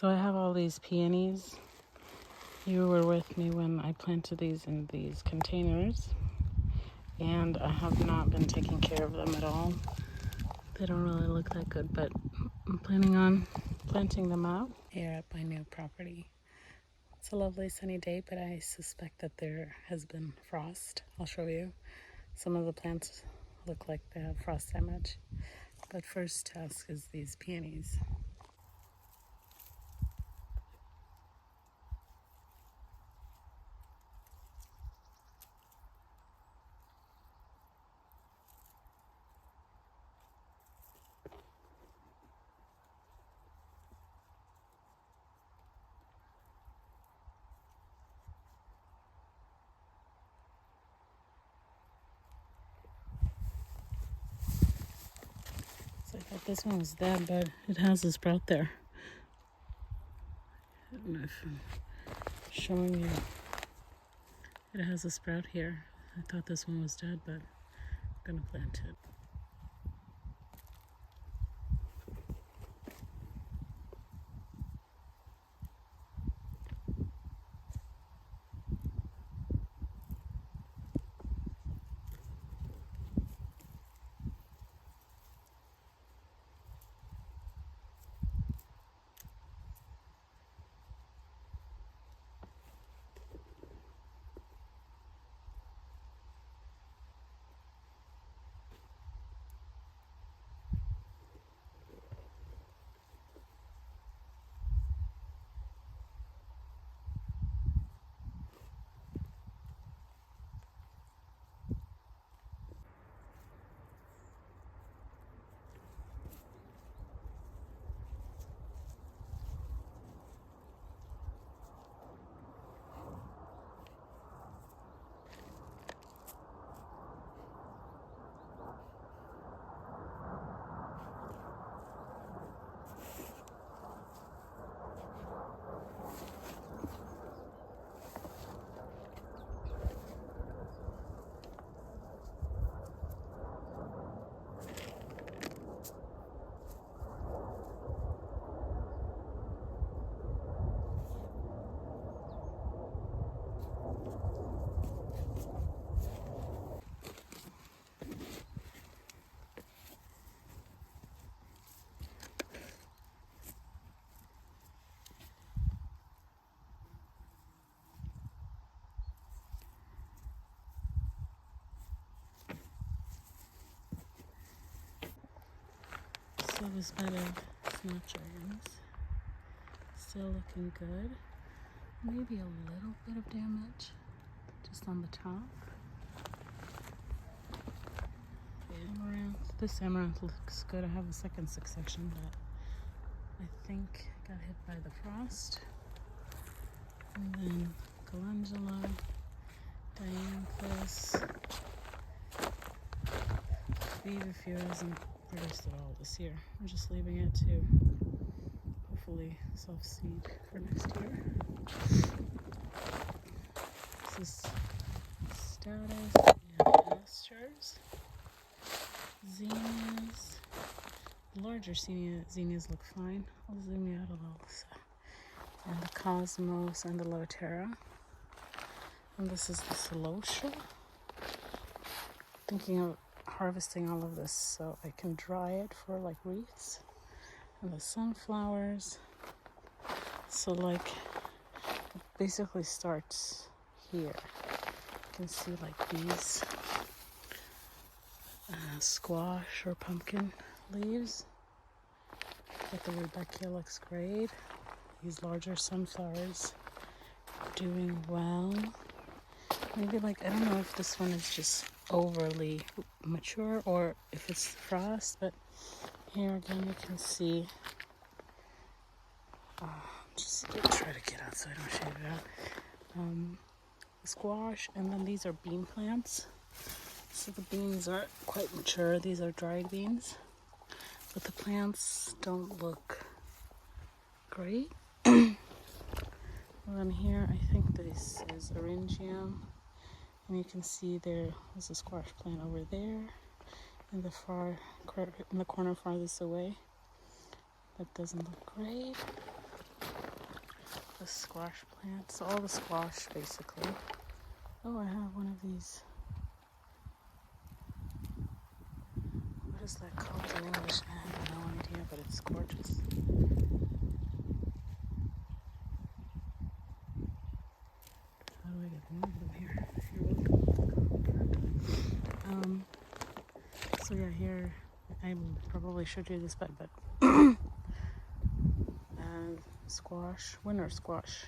So I have all these peonies. You were with me when I planted these in these containers, and I have not been taking care of them at all. They don't really look that good, but I'm planning on planting them out here at my new property. It's a lovely sunny day, but I suspect that there has been frost. I'll show you. Some of the plants look like they have frost damage. But first task is these peonies. So I thought this one was dead, but it has a sprout there. I don't know if I'm showing you. It has a sprout here. I thought this one was dead, but I'm gonna plant it. So this bed of snapdragons, still looking good. Maybe a little bit of damage just on the top. The amaranth, this amaranth looks good. I have a second succession, but I think got hit by the frost. And then calendula, dianthus, fever hasn't produced at all this year. I'm just leaving it to hopefully self-seed for next year. This is status and asters, zinnias. The larger zinnias look fine. I'll zoom you out a little. And the cosmos and the lotera. And this is the celosia. Thinking of harvesting all of this so I can dry it for like wreaths. And the sunflowers. So like it basically starts here. You can see like these squash or pumpkin leaves. But the Rebecca looks great. These larger sunflowers doing well. Maybe like, I don't know if this one is just overly mature or if it's frost, but here again you can see, just try to get out so I don't shade it out, squash, and then these are bean plants. So the beans are quite mature. These are dried beans, but the plants don't look great. And then here I think this is orangium. And you can see there was a squash plant over there in the corner farthest away. That doesn't look great. The squash plants, all the squash basically. Oh, I have one of these. What is that called in English? I have no idea, but it's gorgeous. How do I get more of them here? You're welcome. So yeah, here I probably should do this, but squash, winter squash,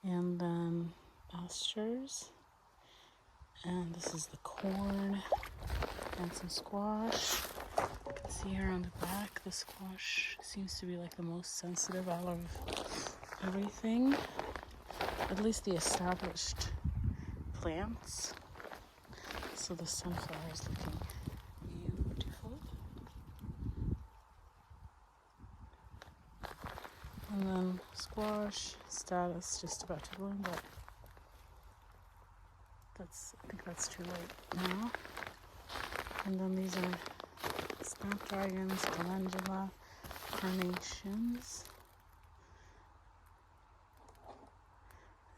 and then asters, and this is the corn, and some squash. You can see here on the back, the squash seems to be like the most sensitive out of everything, at least the established plants. So the sunflower is looking beautiful. And then squash status just about to bloom, but I think that's too late now. And then these are snapdragons, calendula, carnations.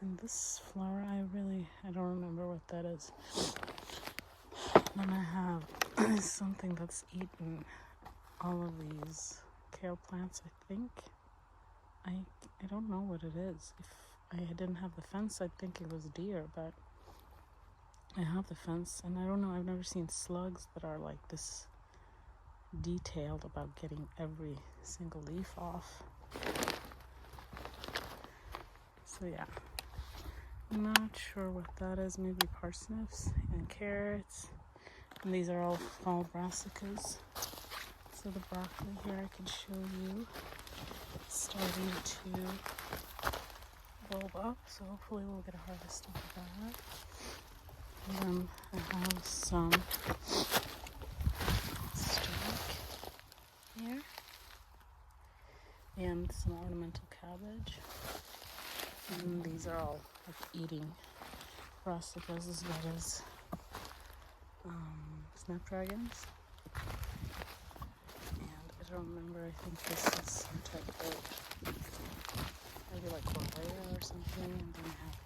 And this flower, I don't remember what that is. Then I have something that's eaten all of these kale plants, I think. I don't know what it is. If I didn't have the fence, I'd think it was deer, but I have the fence, and I don't know, I've never seen slugs that are like this detailed about getting every single leaf off. So yeah, I'm not sure what that is. Maybe parsnips and carrots, and these are all fall brassicas. So the broccoli here I can show you starting to bulb up, so hopefully we'll get a harvest of that. And then I have some steak here and some ornamental cabbage, and these are all like eating brassicas as well as snapdragons. I don't remember, I think this is some type of, maybe like Correa or something, and then I have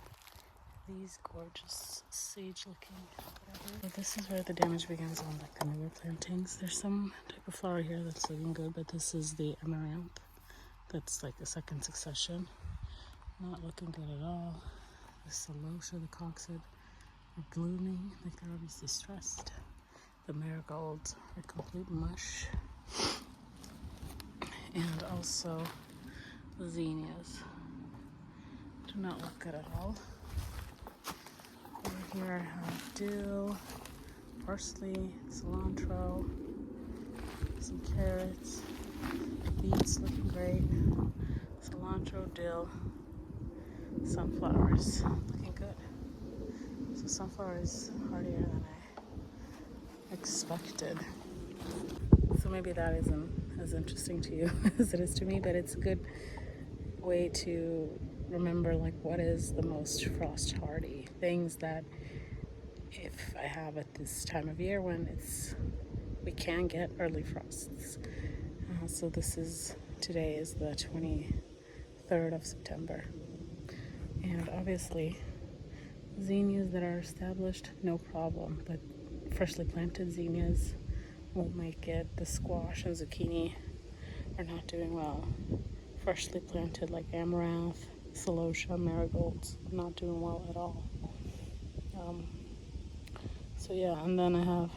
these gorgeous sage looking whatever. But this is where the damage begins on like the newer plantings. There's some type of flower here that's looking good, but this is the arounf. That's like the second succession. Not looking good at all. The celosia, the coxid are blooming, like they're obviously stressed. The marigolds are complete mush. And also the zinnias do not look good at all. Over here I have dill, parsley, cilantro, some carrots, beets looking great, cilantro, dill, sunflowers looking good. So sunflower is hardier than I expected. So maybe that isn't as interesting to you as it is to me, but it's a good way to remember like what is the most frost hardy things that if I have at this time of year when we can get early frosts. So today is the 23rd of September, and obviously zinnias that are established, no problem, but freshly planted zinnias won't make it. The squash and zucchini are not doing well. Freshly planted like amaranth, celosia, marigolds, not doing well at all. So yeah, and then I have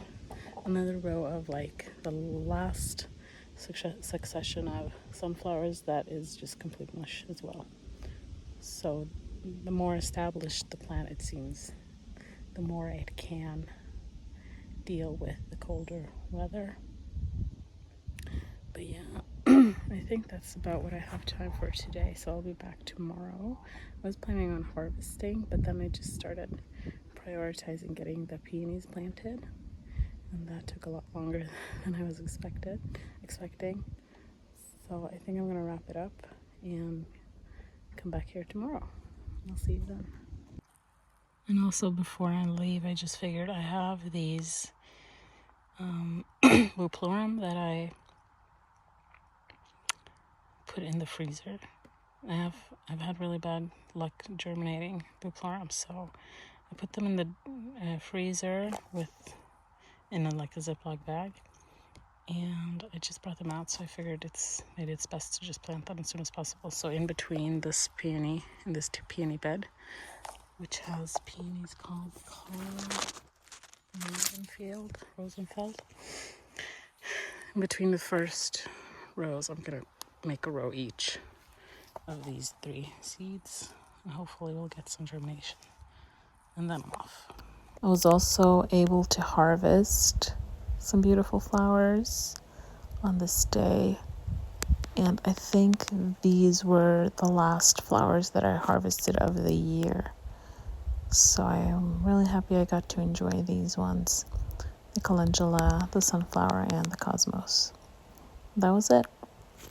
another row of like the last succession of sunflowers that is just complete mush as well. So the more established the plant, it seems, the more it can deal with the colder weather. But yeah, I think that's about what I have time for today, so I'll be back tomorrow. I was planning on harvesting, but then I just started prioritizing getting the peonies planted, and that took a lot longer than I was expecting. So I think I'm gonna wrap it up and come back here tomorrow. I'll see you then. And also before I leave, I just figured I have these buplurum that I put in the freezer I've had really bad luck germinating buplurum, so I put them in the freezer in like a Ziploc bag, and I just brought them out. So I figured maybe it's best to just plant them as soon as possible. So in between this peony and this peony bed, which has peonies called Rosenfeld. In between the first rows, I'm gonna make a row each of these 3 seeds, and hopefully we'll get some germination. And then I'm off. I was also able to harvest some beautiful flowers on this day, and I think these were the last flowers that I harvested of the year. So I am really happy I got to enjoy these ones: the calendula, the sunflower, and the cosmos. That was it.